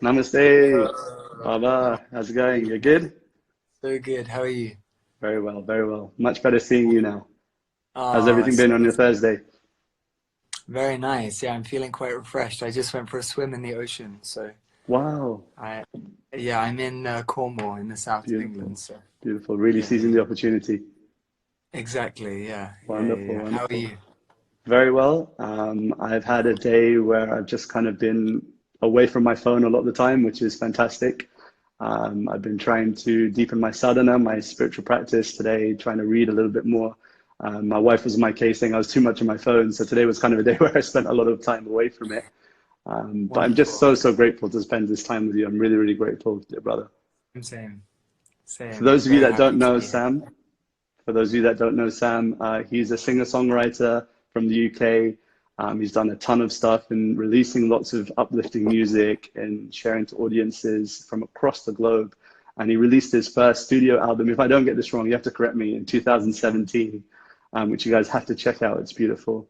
Namaste, Hello. Baba. How's it going? You're good? So good. How are you? Very well, very well. Much better seeing you now. How's Oh, everything it's been on your so Thursday? very nice. Yeah, I'm feeling quite refreshed. I just went for a swim in the ocean. Wow, I, yeah, I'm in Cornwall in the south of beautiful, England. So, beautiful. Really yeah, seizing yeah, the opportunity. exactly. Yeah, yeah, yeah, Wonderful, yeah. How are wonderful. you? Very well. I've had a day where I've just kind of been away from my phone a lot of the time, which is fantastic. I've been trying to deepen my sadhana, my spiritual practice today, trying to read a little bit more. My wife was in my case saying I was too much on my phone, so today was kind of a day where I spent a lot of time away from it. But I'm just Wonderful. so, so grateful to spend this time with you. I'm really, really grateful, dear brother. Same, For same. those of you Very that don't happy to know be here. Sam, for those of you that don't know Sam, he's a singer-songwriter from the UK. He's done a ton of stuff and releasing lots of uplifting music and sharing to audiences from across the globe. And he released his first studio album, if I don't get this wrong, you have to correct me, in 2017, which you guys have to check out. It's beautiful.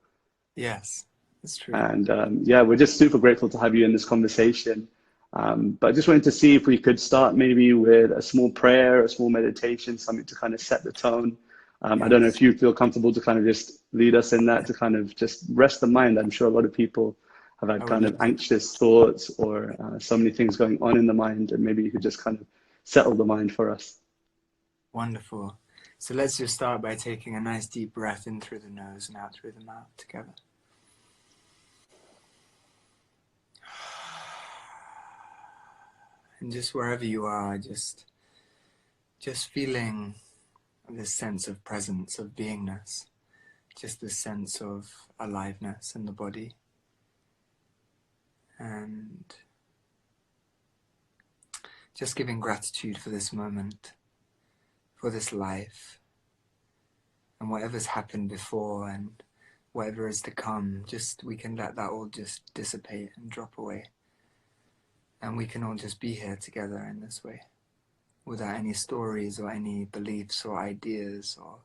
Yes, it's true. And yeah, we're just super grateful to have you in this conversation. But I just wanted to see if we could start maybe with a small prayer, a small meditation, something to kind of set the tone. I don't know if Yes. you feel comfortable to kind of just lead us in that, to kind of just rest the mind. I'm sure a lot of people have had I would kind of love that. anxious thoughts or so many things going on in the mind, and maybe you could just kind of settle the mind for us. Wonderful. So let's just start by taking a nice deep breath in through the nose and out through the mouth together. And just wherever you are, just feeling this sense of presence, of beingness, just this sense of aliveness in the body, and just giving gratitude for this moment, for this life, and whatever's happened before and whatever is to come. Just we can let that all just dissipate and drop away, and we can all just be here together in this way, without any stories or any beliefs or ideas or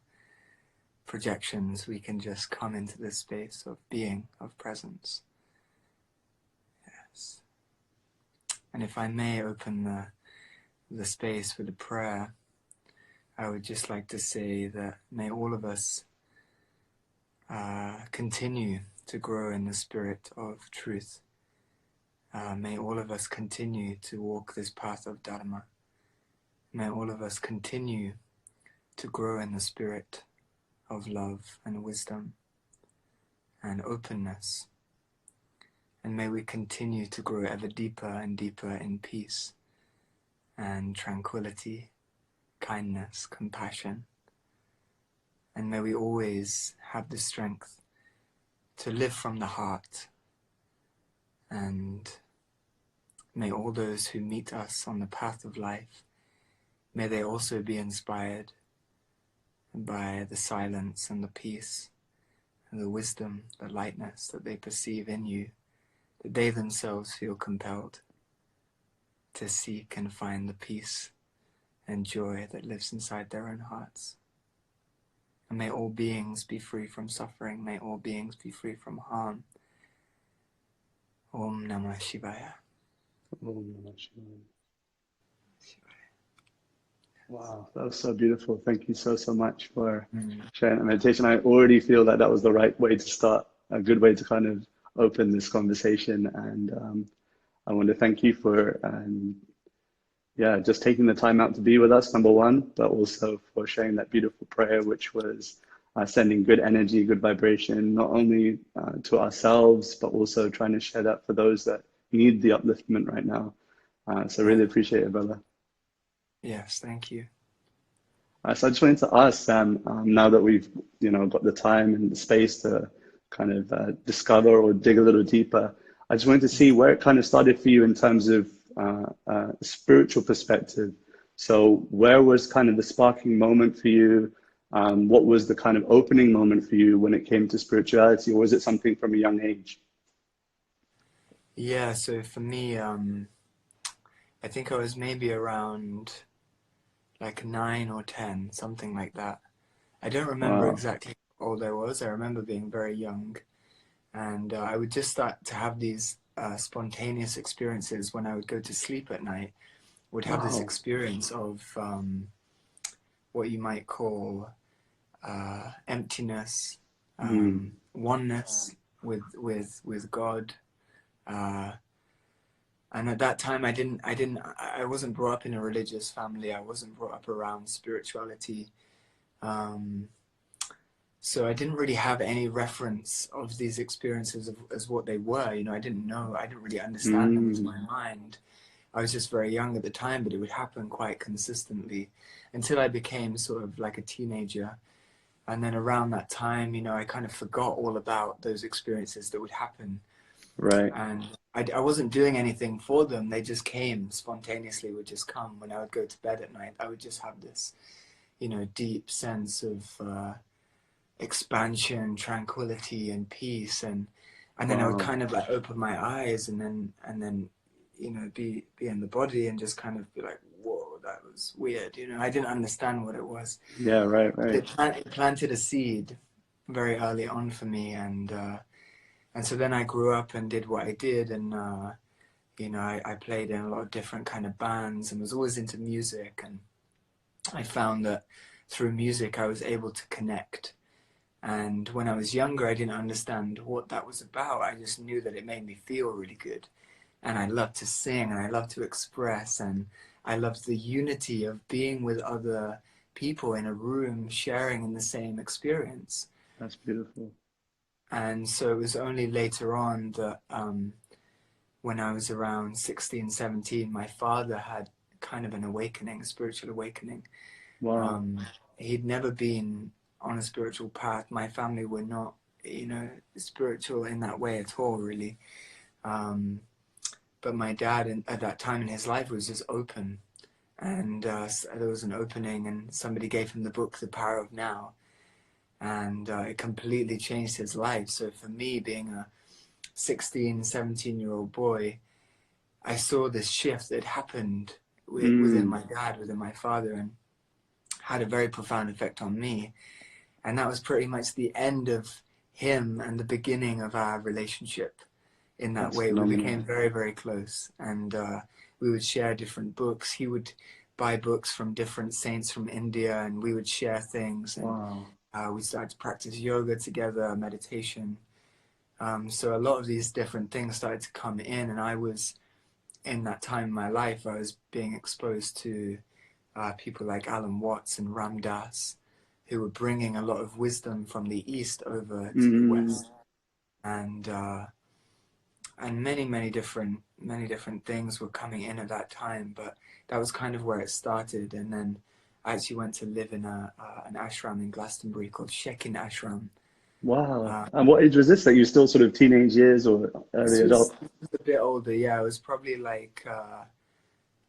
projections. We can just come into this space of being, of presence. Yes. And if I may open the space with a prayer, I would just like to say that may all of us continue to grow in the spirit of truth. May all of us continue to walk this path of Dharma. May all of us continue to grow in the spirit of love and wisdom and openness. And may we continue to grow ever deeper and deeper in peace and tranquility, kindness, compassion. And may we always have the strength to live from the heart. And may all those who meet us on the path of life, may they also be inspired by the silence and the peace and the wisdom, the lightness that they perceive in you, that they themselves feel compelled to seek and find the peace and joy that lives inside their own hearts. And may all beings be free from suffering. May all beings be free from harm. Om Namah Shivaya. Wow, that was so beautiful. Thank you so, so much for Mm. sharing that meditation. I already feel that that was the right way to start, a good way to kind of open this conversation. And I want to thank you for, yeah, just taking the time out to be with us, number one, but also for sharing that beautiful prayer, which was sending good energy, good vibration, not only to ourselves, but also trying to share that for those that need the upliftment right now. So Yeah. really appreciate it, brother. Yes, thank you. So I just wanted to ask Sam, now that we've, got the time and the space to kind of discover or dig a little deeper, I just wanted to see where it kind of started for you in terms of spiritual perspective. So where was kind of the sparking moment for you? What was the kind of opening moment for you when it came to spirituality, or was it something from a young age? Yeah, so for me, I think I was maybe around like 9 or 10, something like that. I don't remember Wow. exactly how old I was. I remember being very young, and I would just start to have these. spontaneous experiences when I would go to sleep at night. Would have this Wow. experience of what you might call emptiness, Mm. oneness with God. Uh, and at that time, I wasn't brought up in a religious family. I wasn't brought up around spirituality. Um, so I didn't really have any reference of these experiences as what they were. You know, I didn't know. I didn't really understand them with my Mm. mind. I was just very young at the time, but it would happen quite consistently until I became sort of like a teenager. And then around that time, you know, I kind of forgot all about those experiences that would happen. Right. And I wasn't doing anything for them. They just came spontaneously, would just come. When I would go to bed at night, I would just have this, you know, deep sense of expansion, tranquility, and peace. And then I would Wow. kind of like open my eyes and then you know, be in the body and just kind of be like, whoa, that was weird. You know, I didn't understand what it was. Yeah, right, But right. it planted a seed very early on for me, and so then I grew up and did what I did, and you know, I played in a lot of different kind of bands and was always into music, and I found that through music I was able to connect. And when I was younger, I didn't understand what that was about. I just knew that it made me feel really good. And I loved to sing and I loved to express. And I loved the unity of being with other people in a room sharing in the same experience. That's beautiful. And so it was only later on that when I was around 16, 17, my father had kind of an awakening, a spiritual awakening. Wow. Um, he'd never been on a spiritual path. My family were not, you know, spiritual in that way at all, really. But my dad, at that time in his life, was just open, and there was an opening, and somebody gave him the book, The Power of Now, and it completely changed his life. So for me, being a 16, 17-year-old boy, I saw this shift that happened within Mm. my dad, within my father, and had a very profound effect on me. And that was pretty much the end of him and the beginning of our relationship. In that That's way, we phenomenal. became very, very close, and we would share different books. He would buy books from different saints from India, and we would share things, and Wow. we started to practice yoga together, meditation. So a lot of these different things started to come in, and I was, in that time in my life, I was being exposed to people like Alan Watts and Ram Dass, who were bringing a lot of wisdom from the East over to the Mm. West, and many different things were coming in at that time. But that was kind of where it started, and then I actually went to live in an ashram in Glastonbury called Shekin Ashram. Wow. Uh, And what age was this? Like you still sort of teenage years or this early was adult? a bit older, yeah. I was probably like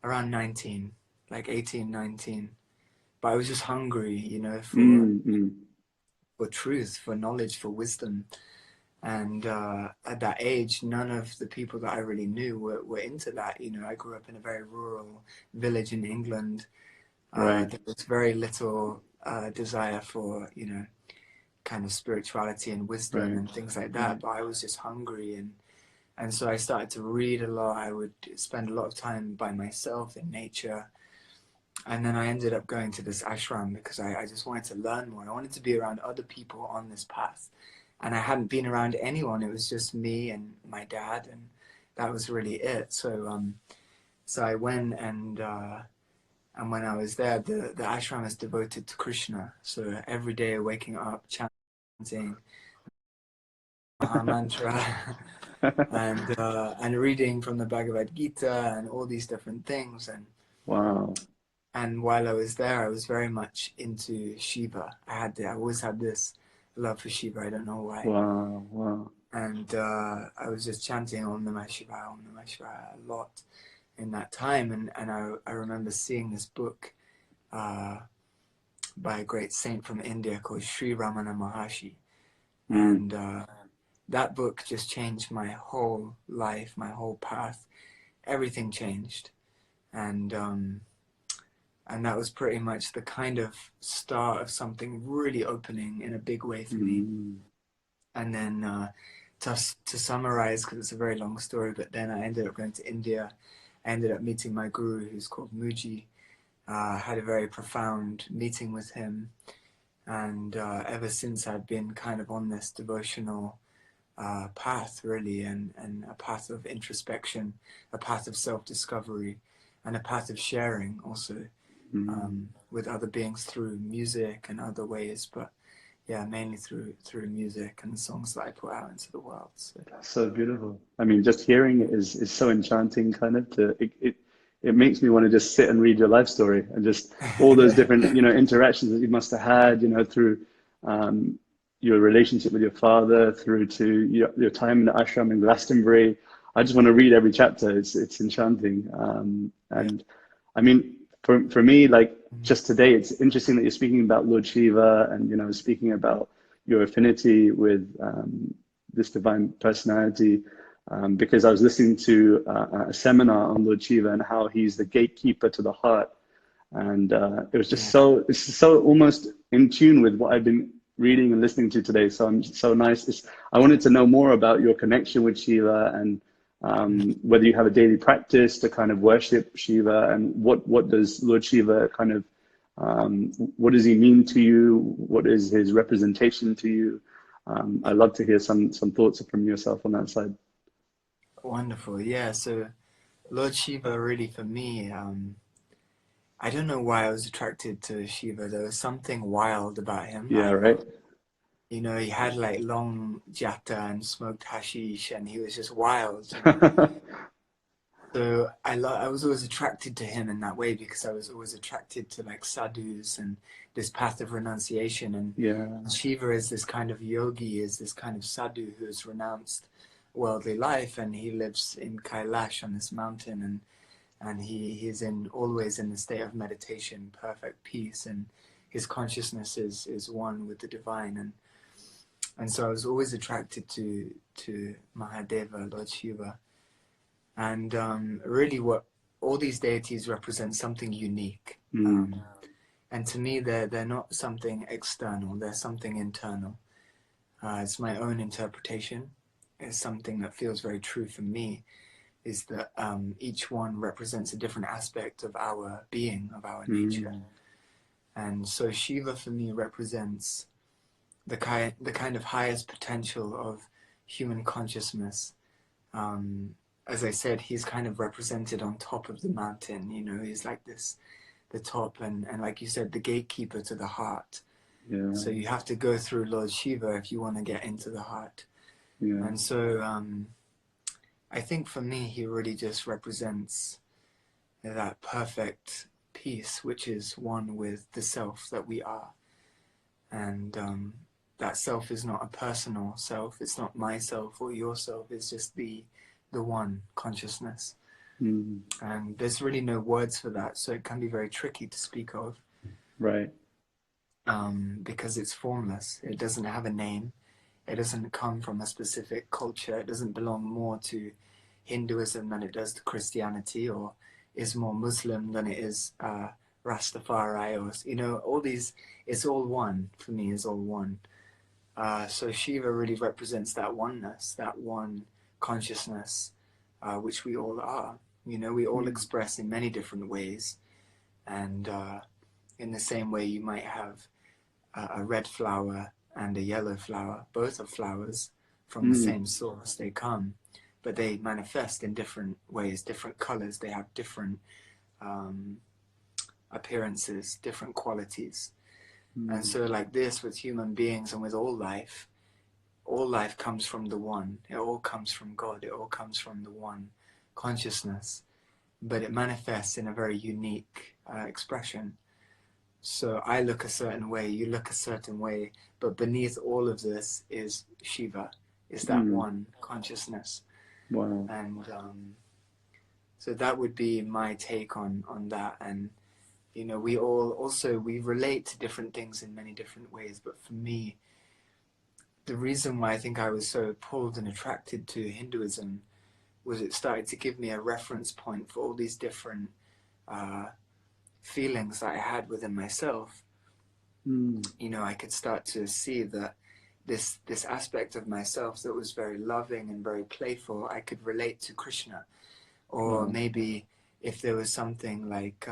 around 19, like 18, 19. But I was just hungry, you know, Mm. Mm. for truth, for knowledge, for wisdom. And at that age, none of the people that I really knew were into that. You know, I grew up in a very rural village in England. Right. There was very little desire for, you know, kind of spirituality and wisdom Right. and things like that. Right. But I was just hungry, and so I started to read a lot. I would spend a lot of time by myself in nature. And then I ended up going to this ashram because I just wanted to learn more. I wanted to be around other people on this path. And I hadn't been around anyone. It was just me and my dad, and that was really it. So I went, and when I was there, the ashram is devoted to Krishna. So every day waking up, chanting Maha Mantra, and reading from the Bhagavad Gita and all these different things. Wow. And while I was there, I was very much into Shiva. I always had this love for Shiva. I don't know why. Wow. Wow. And I was just chanting Om Namah Shivaya, Om Namah Shivaya a lot in that time. And I remember seeing this book uh, by a great saint from India called Sri Ramana Maharshi. Mm. And that book just changed my whole life, my whole path. Everything changed. And that was pretty much the kind of start of something really opening in a big way for me. Mm. And then tough to summarize because it's a very long story, but then I ended up going to India. I ended up meeting my guru, who's called Muji. Had a very profound meeting with him, and ever since I've been kind of on this devotional path, really, and a path of introspection, a path of self-discovery, and a path of sharing also with other beings through music and other ways, but yeah, mainly through music and the songs that I put out into the world. So. That's so beautiful. I mean, just hearing it is so enchanting, kind of. It makes me want to just sit and read your life story and just all those different, interactions that you must have had, through your relationship with your father, through to your time in the ashram in Glastonbury. I just want to read every chapter. It's enchanting. And I mean, for me, like just today, it's interesting that you're speaking about Lord Shiva and, speaking about your affinity with this divine personality, because I was listening to a seminar on Lord Shiva and how he's the gatekeeper to the heart. And it was just it's so almost in tune with what I've been reading and listening to today. So I'm so nice. I wanted to know more about your connection with Shiva and whether you have a daily practice to kind of worship Shiva, and what does Lord Shiva kind of, what does he mean to you? What is his representation to you? I'd love to hear some thoughts from yourself on that side. Wonderful. Yeah, so Lord Shiva really for me, I don't know why I was attracted to Shiva. There was something wild about him. Yeah, right. He had like long jata and smoked hashish, and he was just wild. So I was always attracted to him in that way because I was always attracted to like sadhus and this path of renunciation. And Shiva is this kind of yogi, is this kind of sadhu who has renounced worldly life, and he lives in Kailash on this mountain, and he is always in the state of meditation, perfect peace, and his consciousness is one with the divine. And so I was always attracted to Mahadeva, Lord Shiva. And really what all these deities represent something unique. And to me, they're not something external, they're something internal. It's my own interpretation. It's something that feels very true for me, is that each one represents a different aspect of our being, of our nature. And so Shiva for me represents the kind of highest potential of human consciousness. As I said, he's kind of represented on top of the mountain, he's like the top, and like you said, the gatekeeper to the heart. So you have to go through Lord Shiva if you want to get into the heart. And so I think for me, he really just represents that perfect peace, which is one with the self that we are. And that self is not a personal self. It's not myself or yourself. It's just the one consciousness. And there's really no words for that. So it can be very tricky to speak of. Right. Because it's formless. It doesn't have a name. It doesn't come from a specific culture. It doesn't belong more to Hinduism than it does to Christianity, or is more Muslim than it is Rastafari, or all these. It's all one for me. Is all one. So Shiva really represents that oneness, that one consciousness, which we all are. We all express in many different ways, and in the same way, you might have a red flower and a yellow flower. Both are flowers from the same source. They come, but they manifest in different ways, different colors. They have different appearances, different qualities. And so like this with human beings and with all life comes from the one. It all comes from God. It all comes from the one consciousness, but it manifests in a very unique expression. So I look a certain way, you look a certain way, but beneath all of this is Shiva, is that one consciousness. Wow. And so that would be my take on that. And we relate to different things in many different ways, but for me, the reason why I think I was so pulled and attracted to Hinduism was it started to give me a reference point for all these different feelings that I had within myself. I could start to see that this aspect of myself that was very loving and very playful, I could relate to Krishna. Or Wow. maybe if there was something like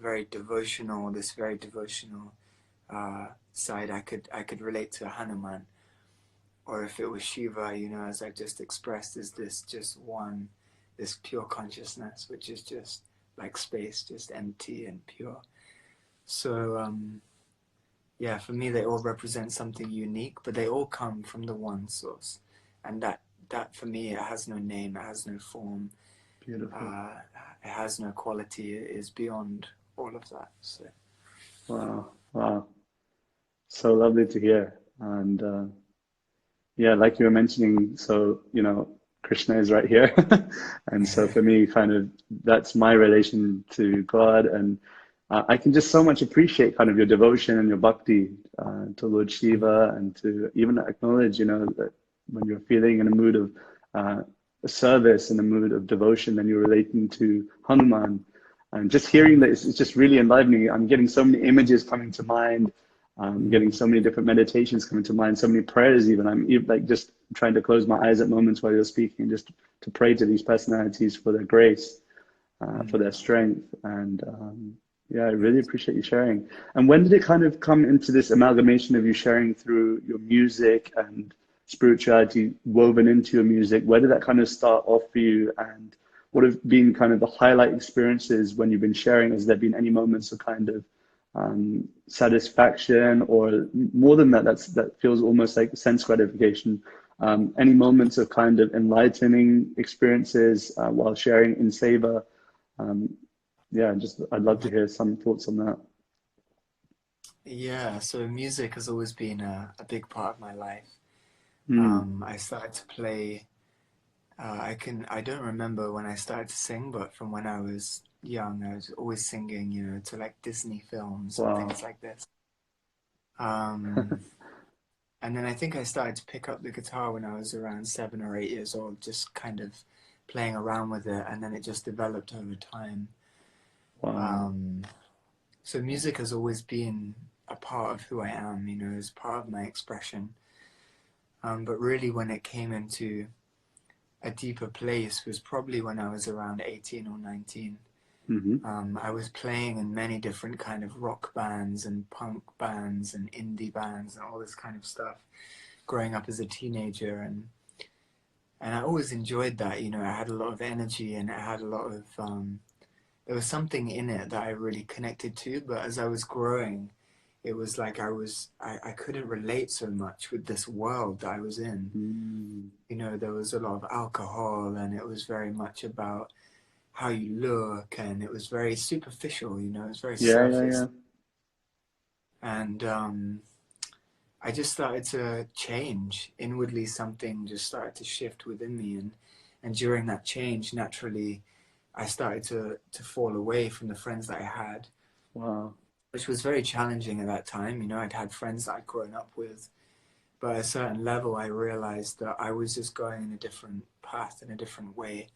very devotional, this very devotional side, I could relate to Hanuman. Or if it was Shiva, as I just expressed, is this just one, this pure consciousness, which is just like space, just empty and pure. So yeah, for me, they all represent something unique, but they all come from the one source. And that for me, it has no name, it has no form, Beautiful. it has no quality, it is beyond all of that. So Wow. Wow. So lovely to hear. And yeah, like you were mentioning, so, Krishna is right here. And so for me, kind of, that's my relation to God. And I can just so much appreciate kind of your devotion and your bhakti to Lord Shiva, and to even acknowledge, that when you're feeling in a mood of service, in a mood of devotion, then you're relating to Hanuman. And just hearing that, it's just really enlivening. I'm getting so many images coming to mind. I'm getting so many different meditations coming to mind, so many prayers even. I'm like just trying to close my eyes at moments while you're speaking, just to pray to these personalities for their grace, for their strength. And yeah, I really appreciate you sharing. And when did it kind of come into this amalgamation of you sharing through your music and spirituality woven into your music? Where did that kind of start off for you? And what have been kind of the highlight experiences when you've been sharing? Has there been any moments of kind of satisfaction, or more than that, that feels almost like sense gratification? Any moments of kind of enlightening experiences while sharing in Seva? Yeah, I'd love to hear some thoughts on that. yeah, so music has always been a big part of my life. Mm, I started to play. I don't remember when I started to sing, but from when I was young, I was always singing, to like Disney films and wow. things like this. Um, and then I think I started to pick up the guitar when I was around 7 or 8 years old, just kind of playing around with it, and then it just developed over time. Wow. Um, so music has always been a part of who I am, as part of my expression. But really, when it came into a deeper place was probably when I was around 18 or 19. Hmm. I was playing in many different kind of rock bands and punk bands and indie bands and all this kind of stuff growing up as a teenager, and I always enjoyed that. I had a lot of energy, and it had a lot of there was something in it that I really connected to. But as I was growing, it was like I couldn't relate so much with this world that I was in. Mm. There was a lot of alcohol, and it was very much about how you look, and it was very superficial, it was very Yeah, yeah, surface. yeah. And I just started to change inwardly. Something just started to shift within me, and during that change, naturally, I started to fall away from the friends that I had, Wow. which was very challenging at that time. I'd had friends that I'd grown up with, but at a certain level, I realized that I was just going in a different path, in a different way.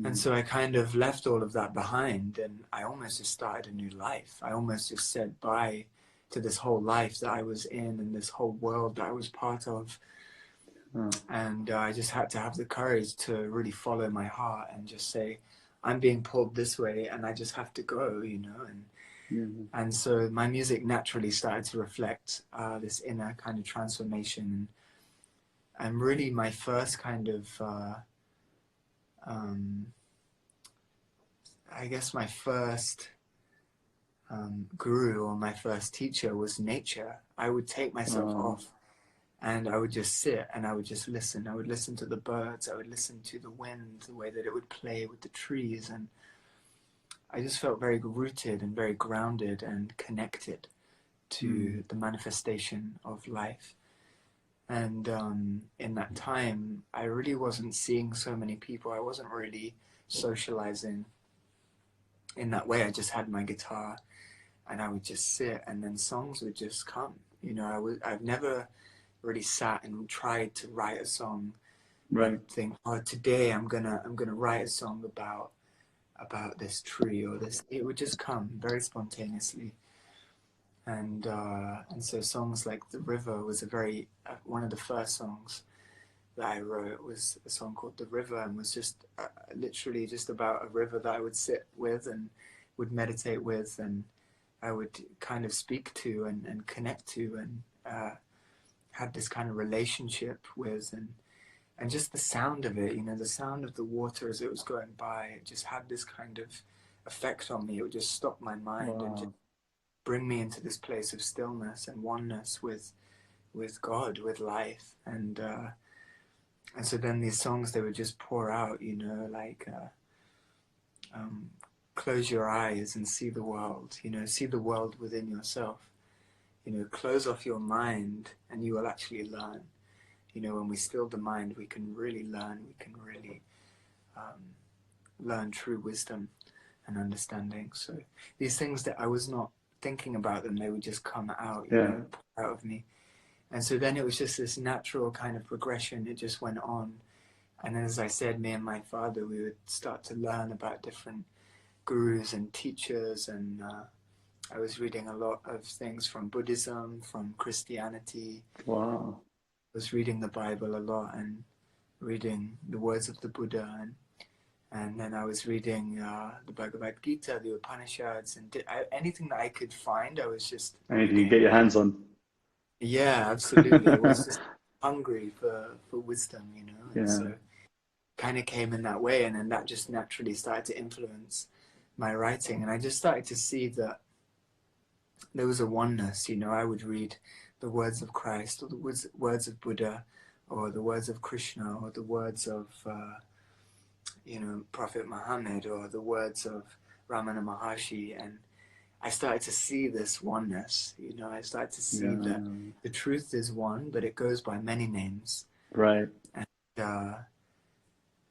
And Mm. so I kind of left all of that behind, and I almost just started a new life. I almost just said bye to this whole life that I was in and this whole world that I was part of. Oh, And I just had to have the courage to really follow my heart and just say, I'm being pulled this way and I just have to go. yeah. And so my music naturally started to reflect this inner kind of transformation. And really my first kind of um, I guess my first guru or my first teacher was nature. I would take myself Oh, off and I would just sit and I would just listen. I would listen to the birds. I would listen to the wind, the way that it would play with the trees. And I just felt very rooted and very grounded and connected mm. to the manifestation of life. And in that time, I really wasn't seeing so many people. I wasn't really socializing in that way. I just had my guitar and I would just sit, and then songs would just come. I've never really sat and tried to write a song Right. and think, oh, today I'm gonna write a song about this tree or this. It would just come very spontaneously, And so songs like The River was a very one of the first songs that I wrote was a song called The River, and was just literally just about a river that I would sit with and would meditate with, and I would kind of speak to and connect to, and had this kind of relationship with, and just the sound of it, the sound of the water as it was going by, it just had this kind of effect on me. It would just stop my mind and just Wow. bring me into this place of stillness and oneness with God, with life, and so then these songs, they would just pour out, like um, close your eyes and see the world, see the world within yourself, close off your mind and you will actually learn. When we still the mind, we can really learn, we can really learn true wisdom and understanding. So these things that I was not thinking about them, they would just come out, Yeah. pour out of me. And so then it was just this natural kind of progression. It just went on. And then, as I said, me and my father, we would start to learn about different gurus and teachers. And I was reading a lot of things from Buddhism, from Christianity. Wow. I was reading the Bible a lot and reading the words of the Buddha. And then I was reading the Bhagavad Gita, the Upanishads, and anything that I could find, I was just Anything you reading. get your hands on. Yeah, absolutely. It was just hungry for wisdom, and Yeah. so kind of came in that way, and then that just naturally started to influence my writing, and I just started to see that there was a oneness. I would read the words of Christ, or the words of Buddha, or the words of Krishna, or the words of Prophet Muhammad, or the words of Ramana Maharshi, and I started to see this oneness. I started to see that Yeah. the truth is one, but it goes by many names. Right.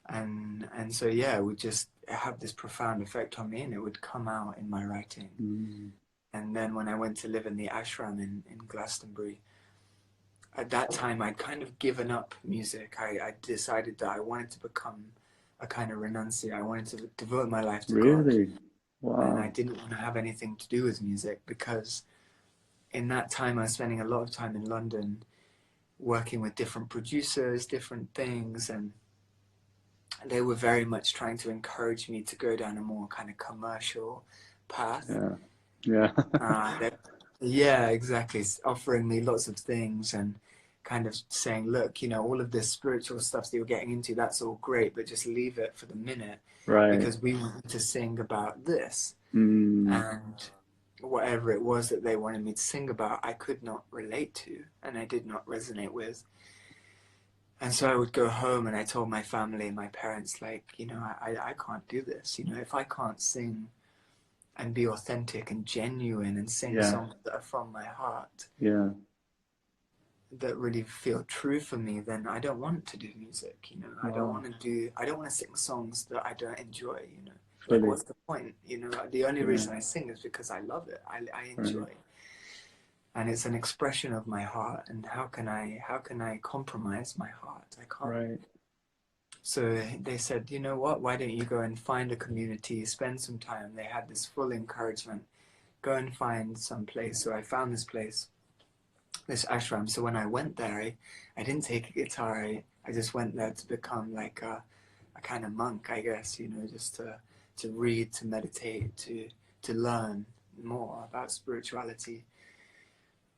And and so yeah, it would just have this profound effect on me, and it would come out in my writing. Mm. And then when I went to live in the ashram in Glastonbury, at that time I'd kind of given up music. I decided that I wanted to become a kind of renunciate. I wanted to devote my life to God, Really? and I Wow. didn't want to have anything to do with music, because in that time I was spending a lot of time in London working with different producers, different things, and they were very much trying to encourage me to go down a more kind of commercial path. Yeah. Yeah. Yeah, exactly. Offering me lots of things and kind of saying, look, all of this spiritual stuff that you're getting into, that's all great, but just leave it for the minute, Right. because we want to sing about this. Mm. And whatever it was that they wanted me to sing about, I could not relate to, and I did not resonate with. And so I would go home and I told my family and my parents, like, I can't do this. If I can't sing and be authentic and genuine and sing Yeah. songs that are from my heart, Yeah. that really feel true for me, then I don't want to do music. I don't Wow. want to sing songs that I don't enjoy. Like, Fully. what's the point? The only Yeah. reason I sing is because I love it. I Right. enjoy, and it's an expression of my heart. And how can I compromise my heart? I can't. Right. So they said, you know what, why don't you go and find a community, spend some time. They had this full encouragement, go and find some place. So I found this place, this ashram. So when I went there, I didn't take a guitar. I just went there to become like a kind of monk, I guess, just to read, to meditate, to learn more about spirituality.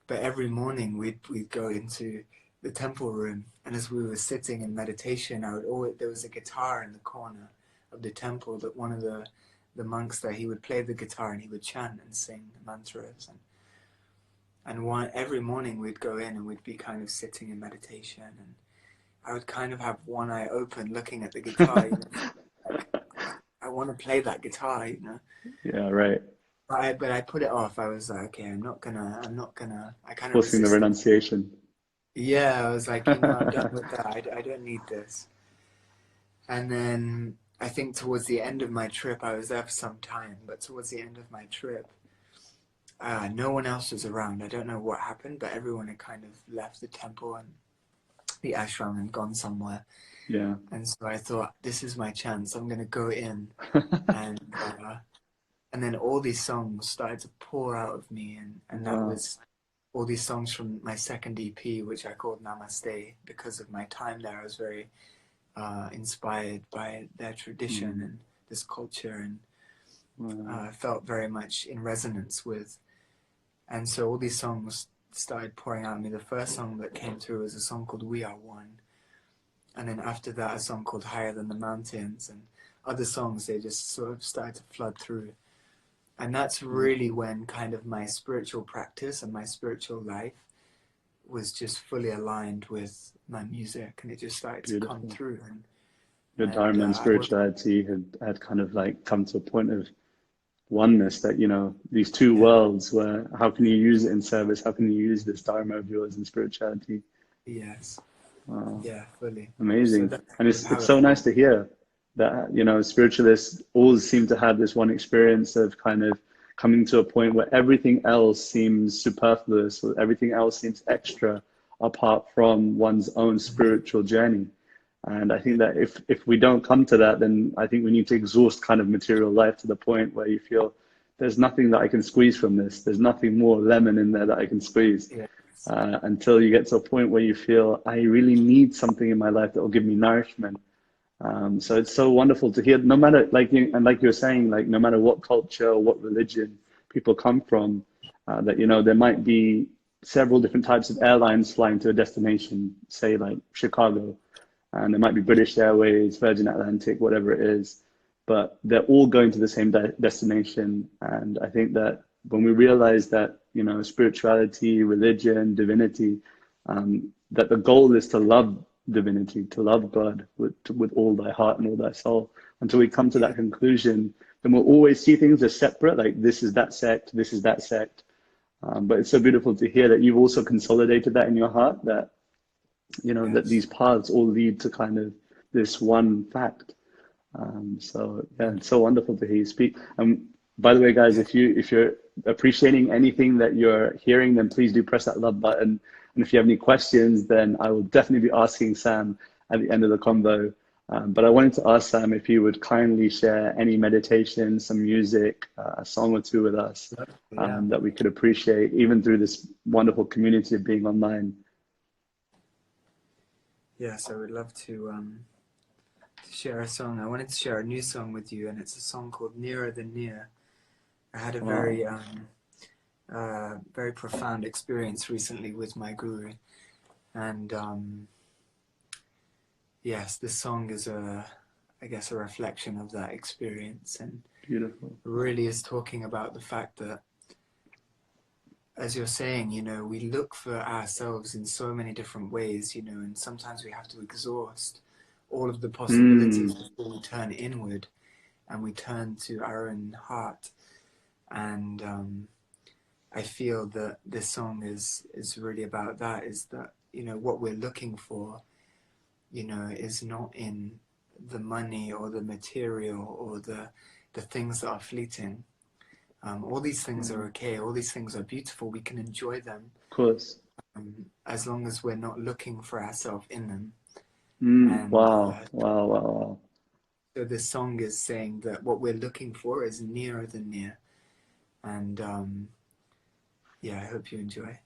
But every morning we'd go into the temple room, and as we were sitting in meditation, there was a guitar in the corner of the temple that one of the monks there, he would play the guitar and he would chant and sing mantras, and every morning we'd go in and we'd be kind of sitting in meditation, and I would kind of have one eye open looking at the guitar, like I want to play that guitar. Yeah. Right. But I put it off. I was like, okay, I'm not gonna, I kind of Forcing the resisted. renunciation. Yeah, I was like, I'm done with that. I don't need this. And then I think towards the end of my trip, I was there for some time, but towards the end of my trip, no one else was around. I don't know what happened, but everyone had kind of left the temple and the ashram and gone somewhere. Yeah. And so I thought, this is my chance. I'm going to go in and And then all these songs started to pour out of me, and that Wow. was all these songs from my second EP, which I called Namaste. Because of my time there, I was very inspired by their tradition and this culture, and felt very much in resonance with. And so all these songs started pouring out of me. The first song that came through was a song called We Are One. And then after that, a song called Higher Than the Mountains, and other songs, they just sort of started to flood through. And that's really when kind of my spiritual practice and my spiritual life was just fully aligned with my music, and it just started to come through. Your Dharma and spirituality had kind of like come to a point of oneness, that, you know, these two worlds where, how can you use it in service? How can you use this Dharma of yours in spirituality? Yes. Wow. Yeah, fully. Amazing. So And it's so nice to hear that, you know, spiritualists all seem to have this one experience of kind of coming to a point where everything else seems superfluous, or everything else seems extra apart from one's own spiritual journey. And I think that if we don't come to that, then I think we need to exhaust kind of material life to the point where you feel there's nothing that I can squeeze from this. There's nothing more lemon in there that I can squeeze. Yes. Until you get to a point where you feel, I really need something in my life that will give me nourishment. So it's so wonderful to hear, no matter, like you were saying, like no matter what culture or what religion people come from, that, you know, there might be several different types of airlines flying to a destination, say like Chicago, and there might be British Airways, Virgin Atlantic, whatever it is, but they're all going to the same destination. And I think that when we realize that, you know, spirituality, religion, divinity, that the goal is to love divinity, to love God with all thy heart and all thy soul. Until we come to that conclusion, then we'll always see things as separate, like this is that sect, this is that sect. But it's so beautiful to hear that you've also consolidated that in your heart, that, you know, that these paths all lead to kind of this one fact. So yeah, it's so wonderful to hear you speak. By the way, guys, if you're appreciating anything that you're hearing, then please do press that love button. And if you have any questions, then I will definitely be asking Sam at the end of the convo. But I wanted to ask Sam if he would kindly share any meditation, some music, a song or two with us, that we could appreciate, even through this wonderful community of being online. Yes, I would love to share a song. I wanted to share a new song with you, and it's a song called Nearer Than Near. I had a very profound experience recently with my guru, and yes, this song is I guess a reflection of that experience, and beautiful. Really is talking about the fact that, as you're saying, you know, we look for ourselves in so many different ways, you know, and sometimes we have to exhaust all of the possibilities before we turn inward and we turn to our own heart. And I feel that this song is really about that, is that, you know, what we're looking for, you know, is not in the money or the material or the things that are fleeting. All these things are okay. All these things are beautiful. We can enjoy them. Of course. As long as we're not looking for ourselves in them. Wow. So this song is saying that what we're looking for is nearer than near. And yeah, I hope you enjoy.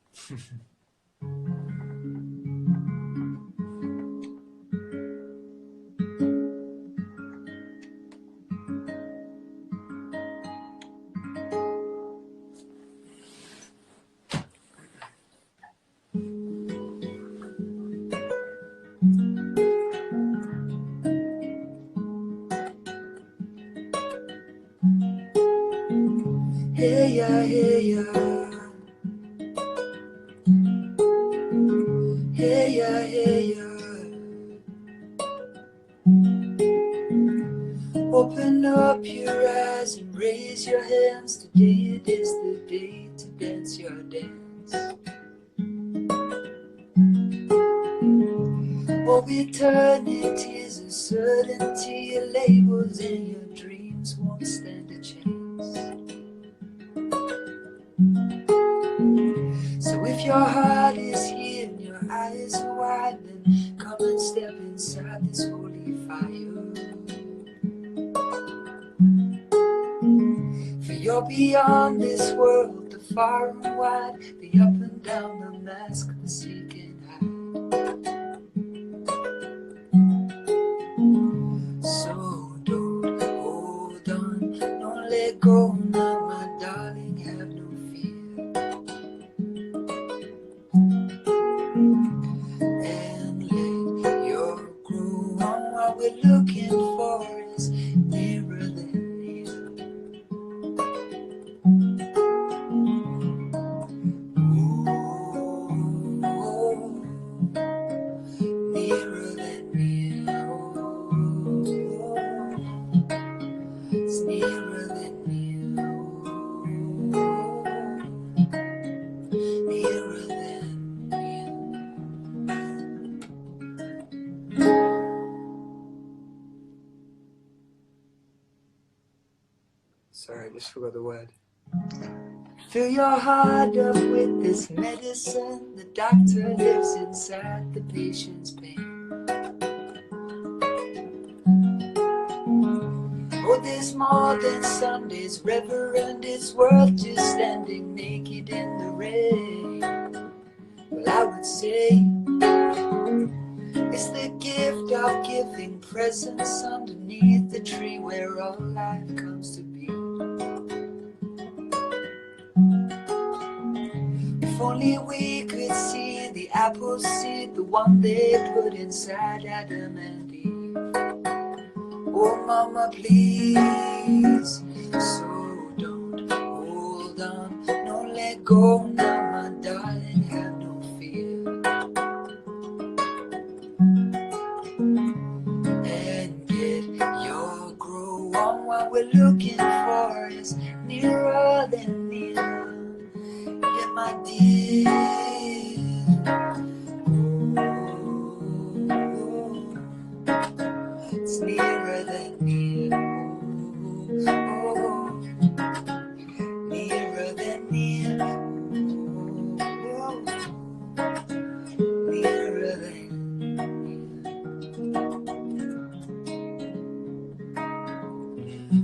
Hey ya, hey ya. Hey ya, hey ya. Open up your eyes and raise your hands. Today it is the day to dance your dance. Oh, eternity is a certainty. Your labels and your dreams won't stand a chance. So if your heart is here and your eyes are wide, then come and step inside this holy fire. For You're beyond this world, the far and wide, the up and down, the mask, the seek and hide. So don't hold on, don't let go now, my darling, have no fear. And let your groove on, what we're looking for is nearer than near. Nearer than near, it's nearer than near, nearer than near. Sorry, I just forgot the word. Fill your heart up with this medicine. The doctor lives inside the patient's pain. Oh, there's more than Sundays, Reverend, it's worth just standing naked in the rain. Well, I would say it's the gift of giving presents underneath the tree where all life comes to be. If only we could see the apple seed, the one they put inside Adam and Eve. Oh, mama, please. So don't hold on, don't let go now, my darling, have no fear. And get your grow on, what we're looking for is nearer than near. Yeah, my dear. It's nearer than near. Oh, nearer than near. Oh, nearer than near.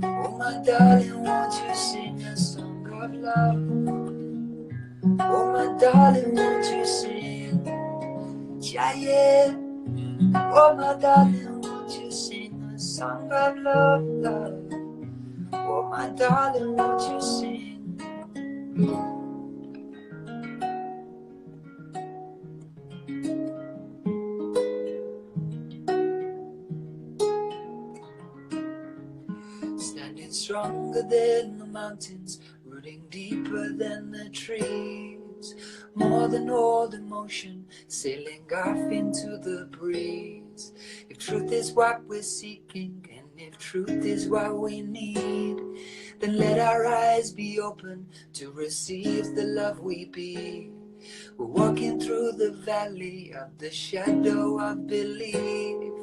Oh, my darling, won't you sing a song of love? Oh, my darling, won't you sing? Yeah, yeah. Oh, my darling, won't you sing a song of love, love? Oh, my darling, won't you sing? Standing stronger than the mountains, rooting deeper than the trees. More than old emotion, sailing off into the breeze. If truth is what we're seeking, and if truth is what we need, then let our eyes be open to receive the love we be. We're walking through the valley of the shadow of belief.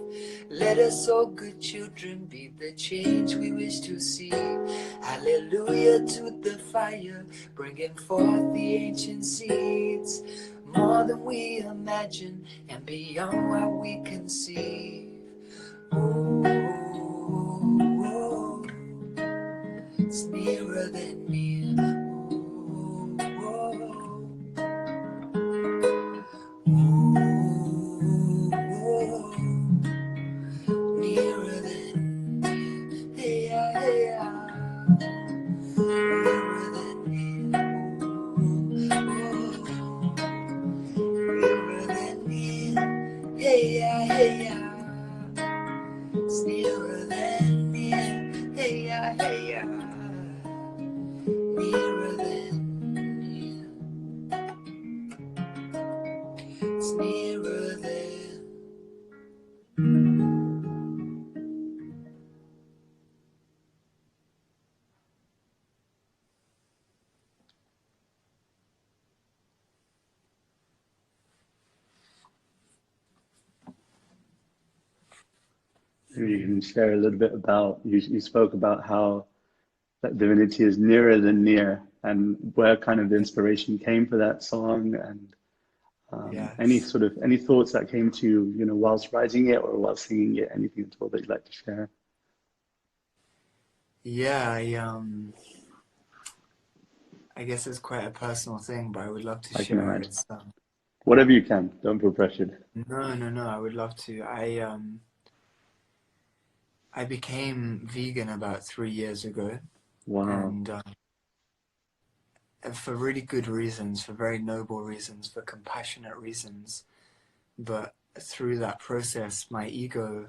Let us, all good children, be the change we wish to see. Hallelujah to the fire, bringing forth the ancient seeds. More than we imagine and beyond what we conceive. Oh, oh, oh. It's nearer than near. Oh, oh, oh, oh. Nearer than near. Hey, hey, nearer than near. Oh, nearer than near. Hey, hey, it's nearer than near. Hey, hey, nearer than near. It's nearer than. Maybe you can share a little bit about, you spoke about how that divinity is nearer than near, and where kind of the inspiration came for that song, and Yes. any thoughts that came to you, whilst writing it or while singing it, anything at all that you'd like to share? Yeah, I guess it's quite a personal thing, but I would love to I can share. imagine. It's Whatever you can. Don't feel pressured. no, I would love to. I became vegan about 3 years ago, Wow. and for really good reasons, for very noble reasons, for compassionate reasons. But through that process, my ego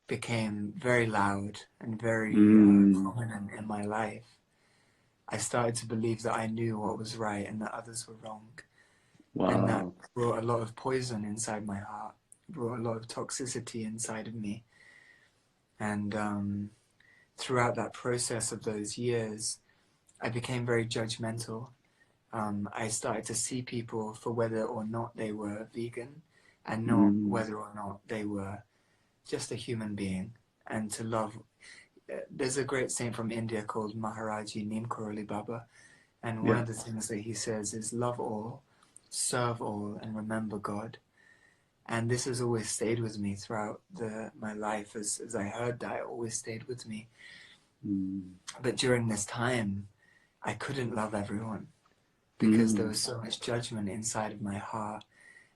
became very loud and very Mm. prominent in my life. I started to believe that I knew what was right and that others were wrong. And that Wow. brought a lot of poison inside my heart, brought a lot of toxicity inside of me. And throughout that process of those years, I became very judgmental. I started to see people for whether or not they were vegan and not Mm. whether or not they were just a human being. And to love, there's a great saint from India called Maharaji Neem Karoli Baba, and one Yeah. of the things that he says is love all, serve all, and remember God. And this has always stayed with me throughout my life. As I heard that, it always stayed with me. Mm. But during this time, I couldn't love everyone because there Mm. was so much judgment inside of my heart,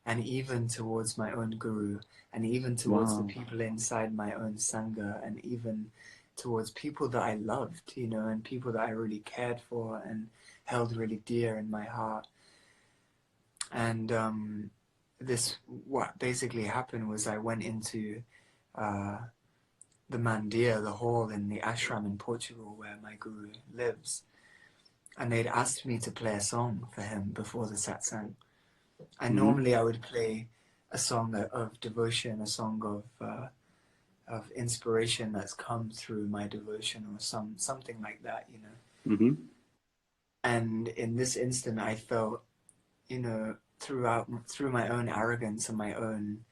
and even towards my own guru, and even towards the Wow. people inside my own sangha, and even towards people that I loved, and people that I really cared for and held really dear in my heart. And what basically happened was I went into uh, the mandir, the hall in the ashram in Portugal where my guru lives, and they'd asked me to play a song for him before the satsang. And Mm-hmm. normally I would play a song of devotion, a song of inspiration that's come through my devotion, or something like that. Mm-hmm. And in this instant, I felt, through my own arrogance and my own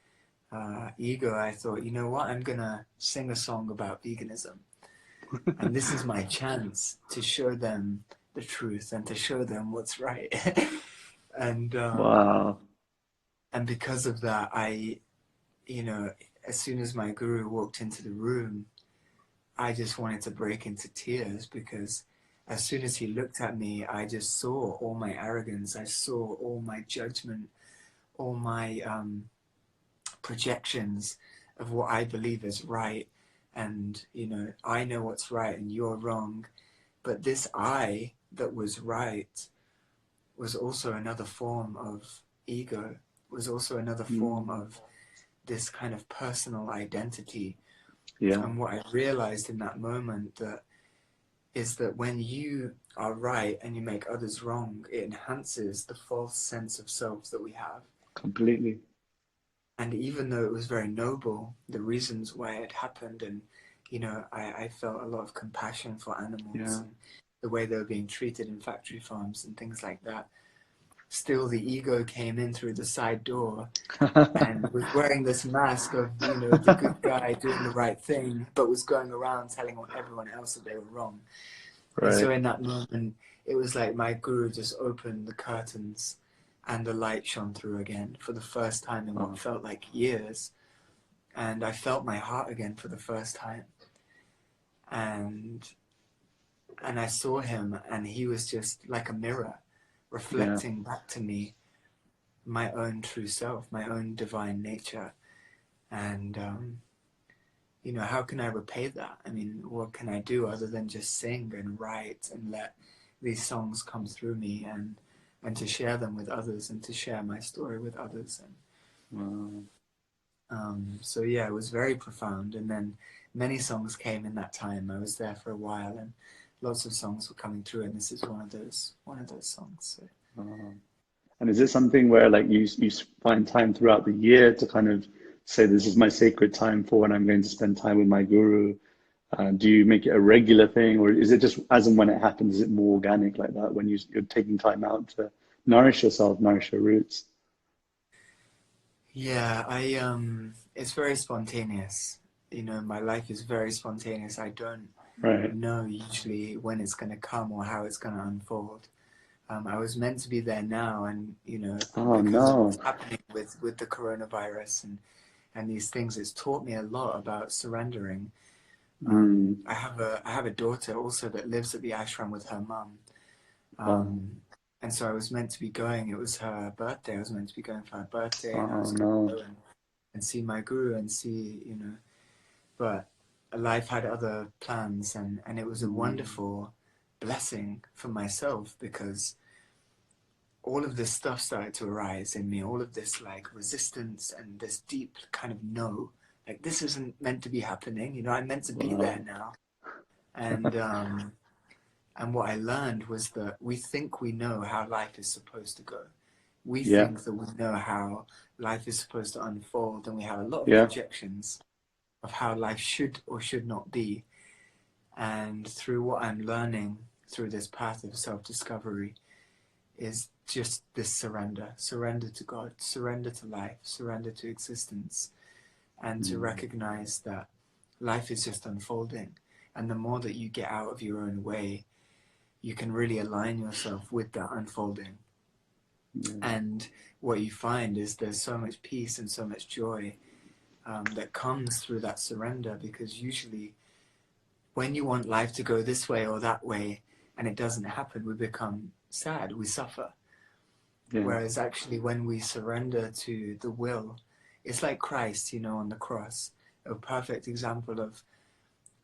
ego, I thought, you know what, I'm gonna sing a song about veganism, and this is my chance to show them the truth and to show them what's right. and Wow. and because of that, as soon as my guru walked into the room, I just wanted to break into tears, because as soon as he looked at me, I just saw all my arrogance, I saw all my judgment, all my projections of what I believe is right. And, I know what's right and you're wrong. But this I that was right was also another form of ego, was also another form Mm. of this kind of personal identity. Yeah. And what I realized in that moment is that when you are right and you make others wrong, it enhances the false sense of self that we have. Completely. And even though it was very noble, the reasons why it happened, and I felt a lot of compassion for animals Yeah. and the way they were being treated in factory farms and things like that, still the ego came in through the side door and was wearing this mask of, the good guy doing the right thing, but was going around telling everyone else that they were wrong. And so Right. in that moment, it was like my guru just opened the curtains and the light shone through again for the first time in what Oh. felt like years. And I felt my heart again for the first time. And I saw him, and he was just like a mirror Yeah. reflecting back to me my own true self, my own divine nature. And how can I repay that? I mean, what can I do other than just sing and write and let these songs come through me, and to share them with others, and to share my story with others. And Wow. so yeah, it was very profound. And then many songs came in that time. I was there for a while, and lots of songs were coming through, and this is one of those songs. So. Wow. And is it something where like you find time throughout the year to kind of say this is my sacred time for when I'm going to spend time with my guru? Do you make it a regular thing, or is it just as and when it happens? Is it more organic like that when you're taking time out to nourish yourself, nourish your roots? Yeah, it's very spontaneous. My life is very spontaneous. I don't Right. know usually when it's going to come or how it's going to unfold. I was meant to be there now, and Oh because of what's no. happening with the coronavirus and these things, it's taught me a lot about surrendering. Mm. I have a daughter also that lives at the ashram with her mum, Wow. And so I was meant to be going. It was her birthday. I was meant to be going for her birthday, and I Oh was going to no. go and see my guru and see, but life had other plans, and it was a Mm. wonderful blessing for myself, because all of this stuff started to arise in me, all of this like resistance and this deep kind of no, like this isn't meant to be happening, I'm meant to be there Wow. now. And what I learned was that we think we know how life is supposed to go. We Yeah. think that we know how life is supposed to unfold, and we have a lot of Yeah. projections of how life should or should not be. And through what I'm learning through this path of self-discovery is just this surrender to God, surrender to life, surrender to existence, and to Mm. recognize that life is just unfolding. And the more that you get out of your own way, you can really align yourself with that unfolding. Yeah. And what you find is there's so much peace and so much joy that comes through that surrender, because usually when you want life to go this way or that way and it doesn't happen, we become sad, we suffer. Yeah. Whereas actually when we surrender to the will, it's like Christ, on the cross, a perfect example of,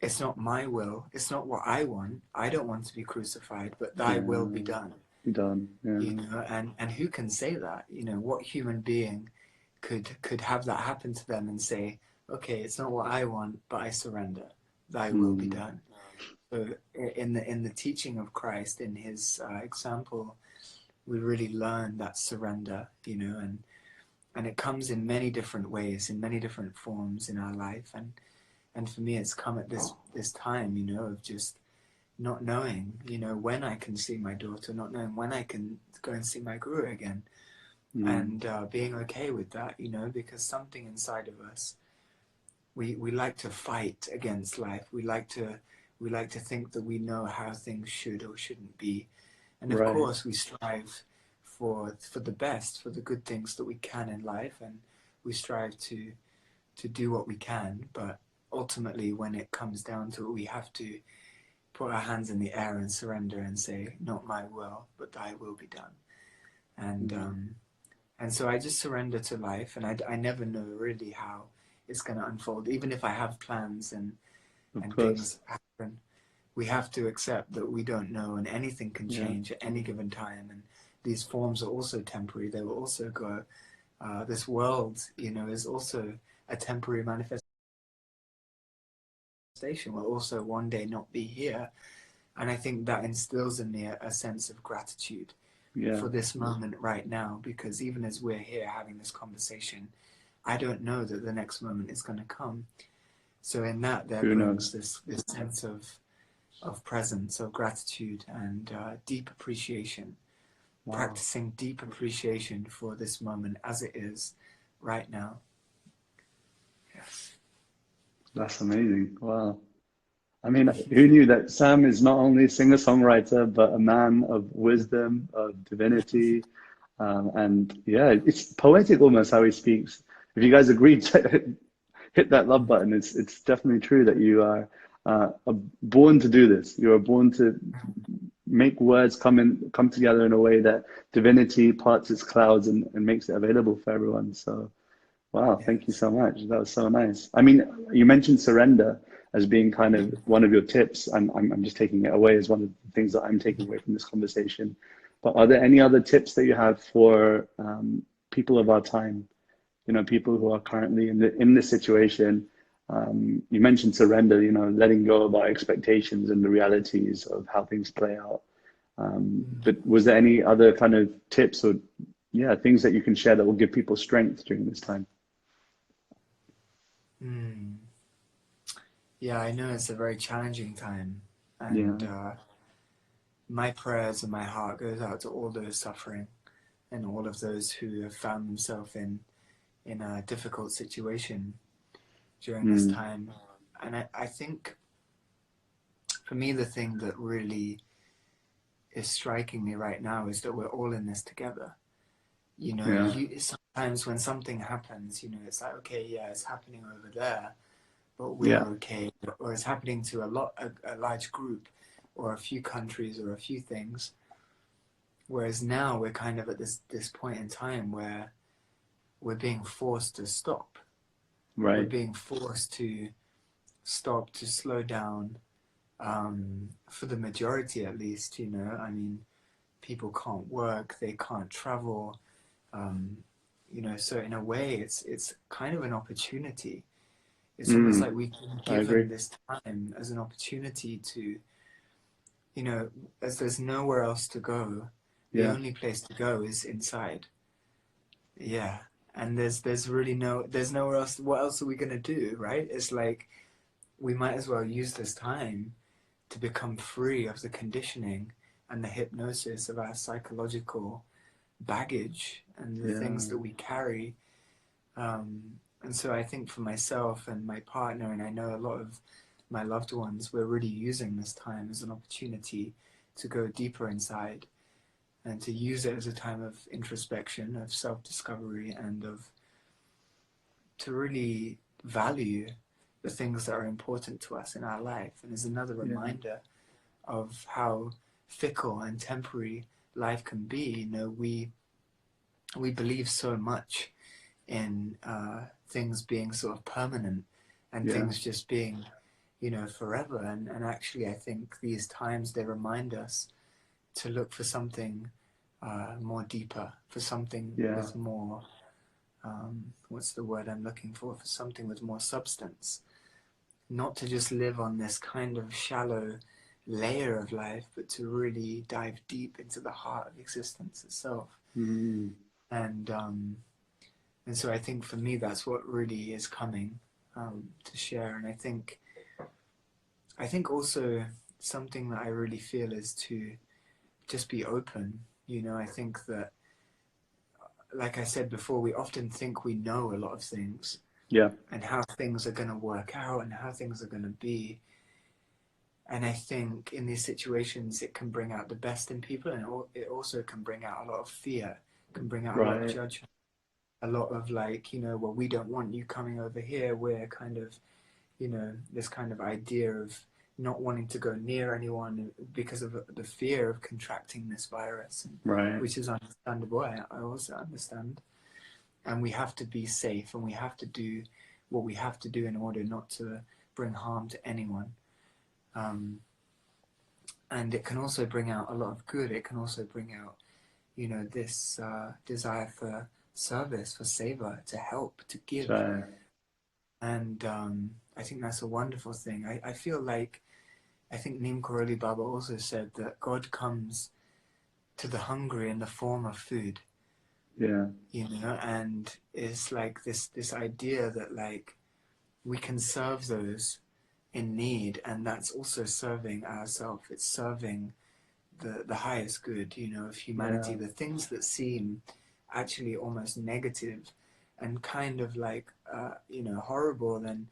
it's not my will, it's not what I want, I don't want to be crucified, but thy will be Yeah. done. Done. Yeah. And who can say that? What human being could have that happen to them and say, okay, it's not what I want, but I surrender, thy will be Mm. done. So in the teaching of Christ, in his example, we really learn that surrender, and it comes in many different ways, in many different forms in our life. And for me, it's come at this time, of just not knowing, when I can see my daughter, not knowing when I can go and see my guru again, Mm. and being okay with that, because something inside of us, we like to fight against life. We like to think that we know how things should or shouldn't be, and of Right. course we strive for the best, for the good things that we can in life, and we strive to do what we can. But ultimately, when it comes down to it, we have to put our hands in the air and surrender and say, "Not my will, but Thy will be done." And Yeah. um, and so I just surrender to life, and I never know really how it's going to unfold. Even if I have plans Of and course. things happen, we have to accept that we don't know, and anything can Yeah. change at any given time. And these forms are also temporary; they will also go. This world, is also a temporary manifestation. Will also one day not be here, and I think that instills in me a sense of gratitude Yeah. for this moment right now, because even as we're here having this conversation, I don't know that the next moment is going to come. So in that, there Who grows knows? this sense of presence, of gratitude, and deep appreciation, Wow. practicing deep appreciation for this moment as it is right now. Yes. That's amazing. Wow. I mean, who knew that Sam is not only a singer-songwriter, but a man of wisdom, of divinity, and yeah, it's poetic almost how he speaks. If you guys agree to hit that love button, it's definitely true that you are born to do this. You are born to make words come together in a way that divinity parts its clouds and makes it available for everyone. So wow, thank you Yes. so much. That was so nice. I mean, you mentioned surrender as being kind of one of your tips, and I'm just taking it away as one of the things that I'm taking away from this conversation. But are there any other tips that you have for people of our time? People who are currently in this situation. You mentioned surrender. Letting go of our expectations and the realities of how things play out. Mm. But was there any other kind of tips or yeah things that you can share that will give people strength during this time? Mm. Yeah, I know it's a very challenging time, and Yeah. my prayers and my heart goes out to all those suffering and all of those who have found themselves in a difficult situation during this Mm. time. And I think for me, the thing that really is striking me right now is that we're all in this together. Yeah. Sometimes when something happens, it's like, okay, yeah, it's happening over there, but we're Yeah. okay. Or it's happening to a large group, or a few countries, or a few things. Whereas now we're kind of at this point in time where we're being forced to stop. We're Right. being forced to stop, to slow down, for the majority at least, you know. I mean, people can't work, they can't travel, you know, so in a way it's kind of an opportunity. It's almost like we've been I agree. given this time as an opportunity to, you know, as there's nowhere else to go, the Yeah. only place to go is inside. Yeah. And there's really there's nowhere else. What else are we gonna do, right? It's like we might as well use this time to become free of the conditioning and the hypnosis of our psychological baggage and the Yeah. things that we carry. And so I think for myself and my partner, and I know a lot of my loved ones, we're really using this time as an opportunity to go deeper inside and to use it as a time of introspection, of self-discovery, and of to really value the things that are important to us in our life. And as another Yeah. reminder of how fickle and temporary life can be. You know, we believe so much in things being sort of permanent and Yeah. things just being, you know, forever. And actually, I think these times they remind us to look for something more deeper, for something Yeah. with more. What's the word I'm looking for? For something with more substance. Not to just live on this kind of shallow layer of life, but to really dive deep into the heart of existence itself. Mm. And so I think for me that's what really is coming to share. And I think also something that I really feel is to just be open. You know, I think that, like I said before, we often think we know a lot of things Yeah. and how things are going to work out and how things are going to be. And I think in these situations, it can bring out the best in people, and it also can bring out a lot of fear, can bring out a lot of Right. judgment, a lot of like, you know, well, we don't want you coming over here. We're kind of, you know, this kind of idea of not wanting to go near anyone because of the fear of contracting this virus, and, Right. which is understandable. I also understand. And we have to be safe, and we have to do what we have to do in order not to bring harm to anyone. And it can also bring out a lot of good. It can also bring out, you know, this desire for service, for seva, to help, to give. So, And I think that's a wonderful thing. I feel like, I think Neem Karoli Baba also said that God comes to the hungry in the form of food, yeah. you know, and it's like this idea that like we can serve those in need, and that's also serving ourselves. It's serving the highest good, you know, of humanity. Yeah. The things that seem actually almost negative and kind of like you know, horrible and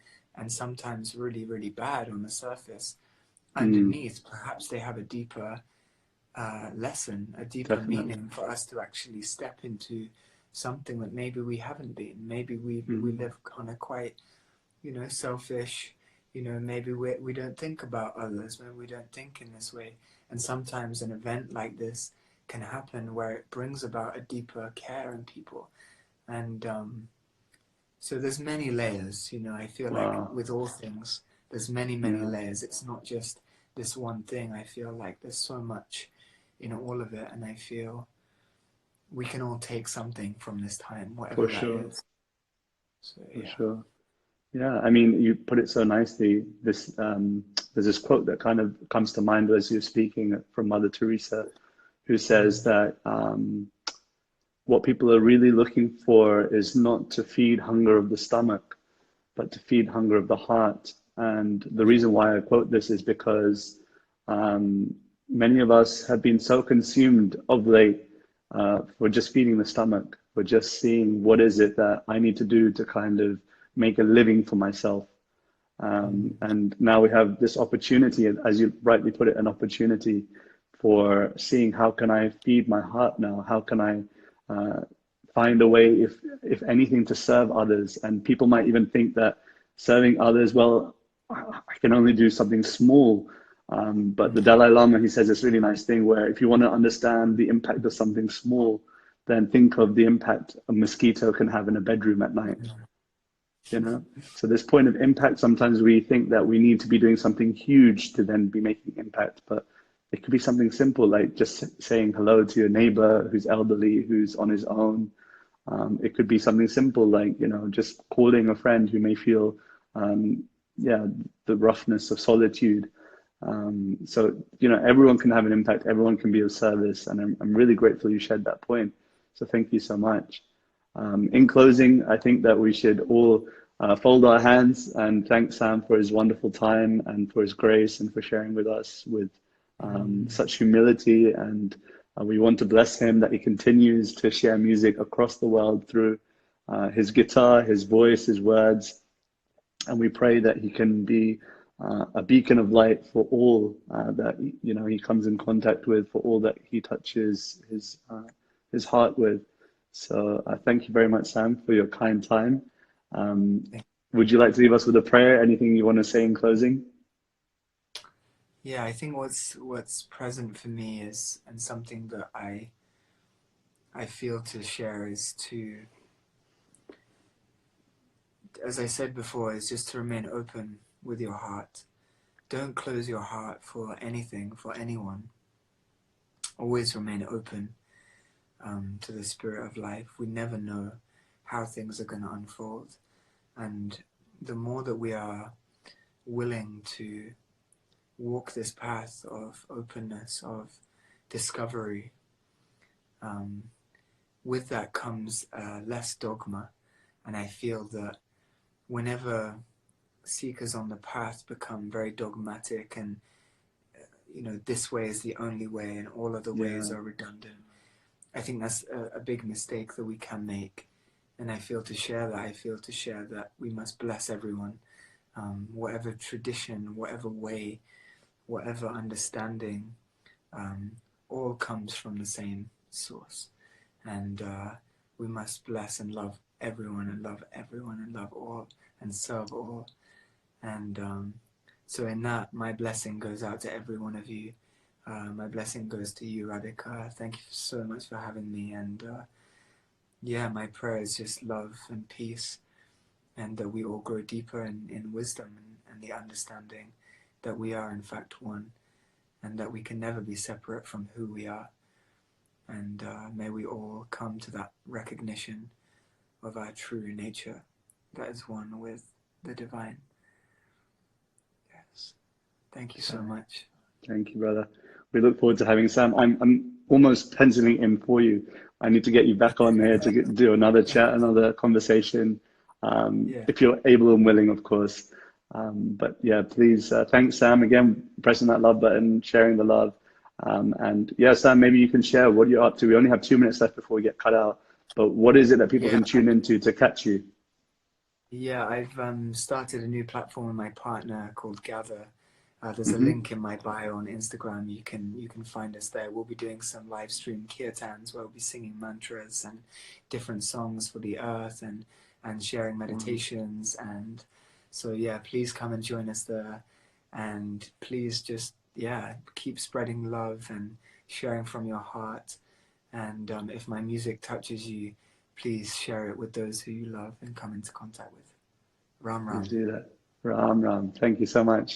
sometimes really really bad on the surface, Mm. underneath perhaps they have a deeper lesson, a deeper Definitely. meaning for us to actually step into something that maybe we haven't been. Maybe we Mm. live on a quite, you know, selfish, you know, maybe we don't think about others, maybe we don't think in this way. And sometimes an event like this can happen where it brings about a deeper care in people. And so there's many layers, you know. I feel like Wow. with all things, there's many Yeah. layers. It's not just this one thing. I feel like there's so much in all of it, and I feel we can all take something from this time, For whatever that sure. is. So For yeah. sure. Yeah. I mean, you put it so nicely. There's this quote that kind of comes to mind as you're speaking from Mother Teresa, who says Mm. that what people are really looking for is not to feed hunger of the stomach, but to feed hunger of the heart. And the Yeah. reason why I quote this is because um, many of us have been so consumed of late for just feeding the stomach, for just seeing what is it that I need to do to kind of make a living for myself. Mm. And now we have this opportunity, as you rightly put it, an opportunity for seeing how can I feed my heart now? How can I find a way, if anything, to serve others? And people might even think that serving others, well, I can only do something small. But the Dalai Lama, he says this really nice thing where if you want to understand the impact of something small, then think of the impact a mosquito can have in a bedroom at night. You know, so this point of impact, sometimes we think that we need to be doing something huge to then be making impact, but it could be something simple like just saying hello to your neighbor who's elderly, who's on his own. It could be something simple like, you know, just calling a friend who may feel, yeah, the roughness of solitude. So, you know, everyone can have an impact, everyone can be of service, and I'm really grateful you shared that point. So thank you so much. In closing, I think that we should all fold our hands and thank Sam for his wonderful time and for his grace and for sharing with us with such humility. And we want to bless him that he continues to share music across the world through his guitar, his voice, his words. And we pray that he can be a beacon of light for all that you know he comes in contact with, for all that he touches his heart with. So thank you very much, Sam, for your kind time. Would you like to leave us with a prayer? Anything you want to say in closing? Yeah, I think what's present for me is, and something that I feel to share is to, as I said before, is just to remain open with your heart. Don't close your heart for anything, for anyone. Always remain open to the spirit of life. We never know how things are going to unfold. And the more that we are willing to walk this path of openness, of discovery, with that comes less dogma. And I feel that whenever seekers on the path become very dogmatic and, you know, this way is the only way and all other ways are redundant, I think that's a big mistake that we can make. And I feel to share that we must bless everyone, whatever tradition, whatever way, whatever understanding, all comes from the same source. And we must bless and love everyone and love everyone and love all and serve all. And so in that, my blessing goes out to every one of you. My blessing goes to you, Radhika. Thank you so much for having me. And yeah, my prayer is just love and peace, and that we all grow deeper in wisdom and the understanding that we are in fact one, and that we can never be separate from who we are. And may we all come to that recognition of our true nature that is one with the divine. Yes. Thank you so much. Thank you, brother. We look forward to having Sam. I'm almost penciling in for you. I need to get you back on here to do another chat, another conversation, if you're able and willing, of course. But yeah, please, thanks, Sam, again, pressing that love button, sharing the love. And yeah, Sam, maybe you can share what you're up to. We only have 2 minutes left before we get cut out. But what is it that people can tune into to catch you? Yeah, I've started a new platform with my partner called Gather. There's a link in my bio on Instagram. You can find us there. We'll be doing some live stream kirtans where we'll be singing mantras and different songs for the earth and sharing meditations. And so yeah, please come and join us there. And please just keep spreading love and sharing from your heart. And if my music touches you, please share it with those who you love and come into contact with. Ram Ram. Please do that. Ram Ram. Thank you so much.